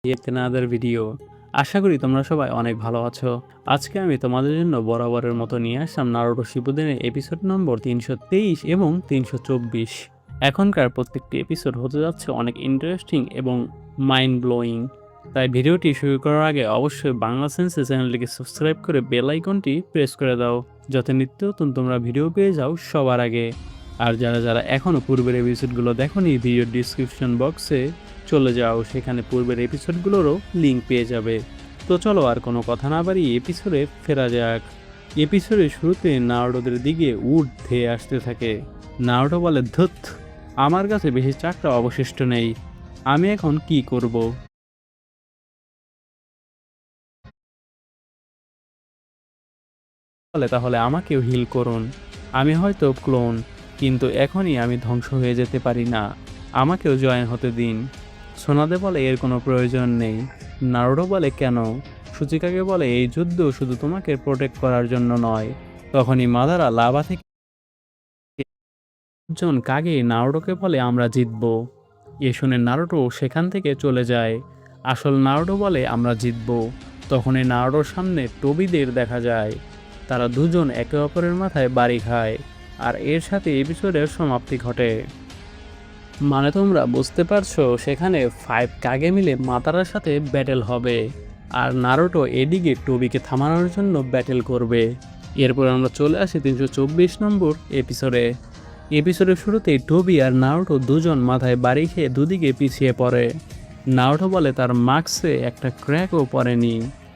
yet another video. আশা করি তোমরা সবাই অনেক ভালো আছো। আজকে আমি তোমাদের জন্য বরাবরের মতো নিয়ে আসলাম নারুটো শিপুডেনের এপিসোড নম্বর 323 এবং 324। এখনকার প্রত্যেকটি এপিসোড হতে যাচ্ছে অনেক ইন্টারেস্টিং এবং মাইন্ড ব্লোয়িং। তাই ভিডিওটি শুরু করার আগে অবশ্যই বাংলা সেন্সে চ্যানেলটিকে সাবস্ক্রাইব করে বেল আইকনটি প্রেস করে দাও, যাতে নিত্য নতুন তোমরা ভিডিও পেয়ে যাও সবার আগে। আর যারা এখনও পূর্বের এপিসোডগুলো দেখোনি, ভিডিওর ডিসক্রিপশন বক্সে চলে যাও, সেখানে পূর্বের এপিসোডগুলোরও লিঙ্ক পেয়ে যাবে। তো চলো আর কোনো কথা না বাড়িয়ে এপিসোডে ফেরা যাক। এপিসোডের শুরুতে নারুটোদের দিকে উড ধেয়ে আসতে থাকে। নারুটো বলে, ধুত, আমার কাছে বেশি চাকরা অবশিষ্ট নেই, আমি এখন কি করব? বলে, তাহলে আমাকেও হিল করুন। আমি হয়তো ক্লোন, কিন্তু এখনই আমি ধ্বংস হয়ে যেতে পারি না, আমাকেও জয়েন হতে দিন। সোনাদে বলে, এর কোনো প্রয়োজন নেই। নারুটো বলে, কেন? সুচিকাকে বলে, এই যুদ্ধ শুধু তোমাকে প্রোটেক্ট করার জন্য নয়। তখনই মাদারা লাভা থেকে একজন কাগে নারুটোকে বলে, আমরা জিতব। এ শুনে নারুটো সেখান থেকে চলে যায়। আসল নারুটো বলে, আমরা জিতব। তখনই নারুটোর সামনে টোবিদের দেখা যায়। তারা দুজন একে অপরের মাথায় বাড়ি খায়, আর এর সাথে এপিসোডের সমাপ্তি ঘটে। মানে তোমরা বুঝতে পারছো, সেখানে 5 কাগে মিলে মাতারার সাথে ব্যাটেল হবে, আর নারুটো এদিকে টোবিকে থামানোর জন্য ব্যাটেল করবে। এরপর আমরা চলে আসি 324 নম্বর এপিসোডে। এপিসোডের শুরুতেই টোবি আর নারুটো দুজন মাথায় বাড়ি খেয়ে দুদিকে পিছিয়ে পড়ে। নারুটো বলে, তার মাস্কে একটা ক্র্যাকও পড়েনি।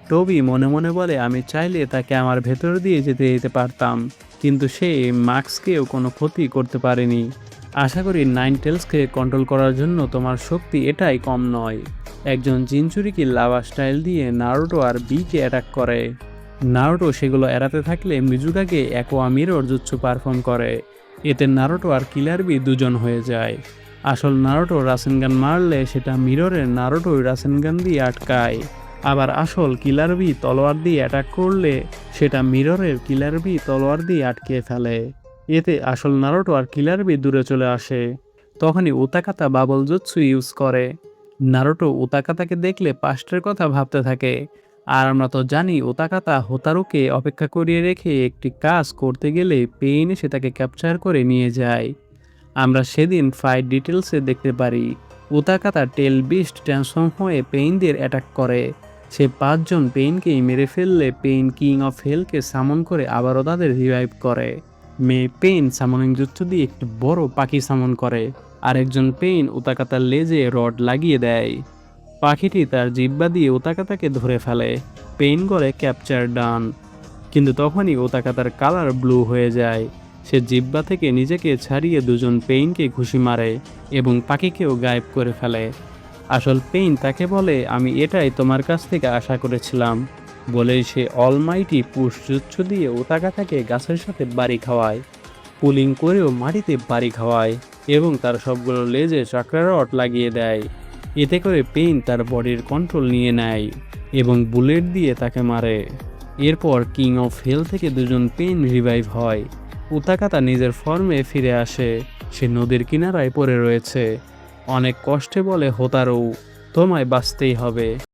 টোবি মনে মনে বলে, আমি চাইলে তাকে আমার ভেতর দিয়ে যেতে দিতে পারতাম, কিন্তু সে মাস্ককেও কোনো ক্ষতি করতে পারেনি। আশা করি নাইন টেলসকে কন্ট্রোল করার জন্য তোমার শক্তি এটাই কম নয়। একজন জিনচুরিকি লাভা স্টাইল দিয়ে নারুটো আর বিকে অ্যাটাক করে। নারুটো সেগুলো এড়াতে থাকলে মিজুকাকে অ্যাকোয়া মিরর জুৎসু পারফর্ম করে। এতে নারুটো আর কিলার বি দুজন হয়ে যায়। আসল নারুটো রাসেনগান মারলে সেটা মিররের নারুটোই রাসেনগান দিয়ে আটকায়। আবার আসল কিলার বি তলোয়ার দিয়ে অ্যাটাক করলে সেটা মিররের কিলার বি তলোয়ার দিয়ে আটকে ফেলে। এতে আসল নারুটো আর কিলার বি দূরে চলে আসে। তখনই উতাকাতা বাবল জুৎসু ইউজ করে। নারুটো উতাকাতাকে দেখলে পাস্টের কথা ভাবতে থাকে। আর আমরা তো জানি উতাকাতা হোতারুকে অপেক্ষা করিয়ে রেখে একটি কাজ করতে গেলে পেইন এসে তাকে ক্যাপচার করে নিয়ে যায়। আমরা সেদিন ফাইট ডিটেলসে দেখতে পারি উতাকাতা টেল বিস্ট ট্রান্সফর্ম হয়ে পেইনদের অ্যাটাক করে। সে 5 জন পেইনকেই মেরে ফেললে পেইন কিং অফ হেলকে সামন করে আবারও তাদের রিভাইভ করে। মেয়ে পেইন সামনিং জুৎসু দিয়ে একটি বড় পাখি সামন করে। আরেকজন পেইন উতাকাতার লেজে রড লাগিয়ে দেয়। পাখিটি তার জিহ্বা দিয়ে উতাকাতাকে ধরে ফেলে। পেইন করে ক্যাপচার ডান। কিন্তু তখনই উতাকাতার কালার ব্লু হয়ে যায়। সে জিহ্বা থেকে নিজেকে ছাড়িয়ে দুজন পেইনকে ঘুষি মারে এবং পাখিকেও গায়েব করে ফেলে। আসল পেইন তাকে বলে, আমি এটাই তোমার কাছ থেকে আশা করেছিলাম। বলেই সে অলমাইটি পুশ জুৎসু দিয়ে উতাকাতাকে গাছের সাথে বাড়ি খাওয়ায়, পুলিং করেও মাটিতে বাড়ি খাওয়ায় এবং তার সবগুলো লেজে চাকরা রড লাগিয়ে দেয়। এতে করে পেইন তার বডির কন্ট্রোল নিয়ে নেয় এবং বুলেট দিয়ে তাকে মারে। এরপর কিং অফ হেল থেকে দুজন পেইন রিভাইভ হয়। উতাকাতা নিজের ফর্মে ফিরে আসে। সে নদীর কিনারায় পড়ে রয়েছে। অনেক কষ্টে বলে, হোতারু, তোমায় বাঁচতেই হবে।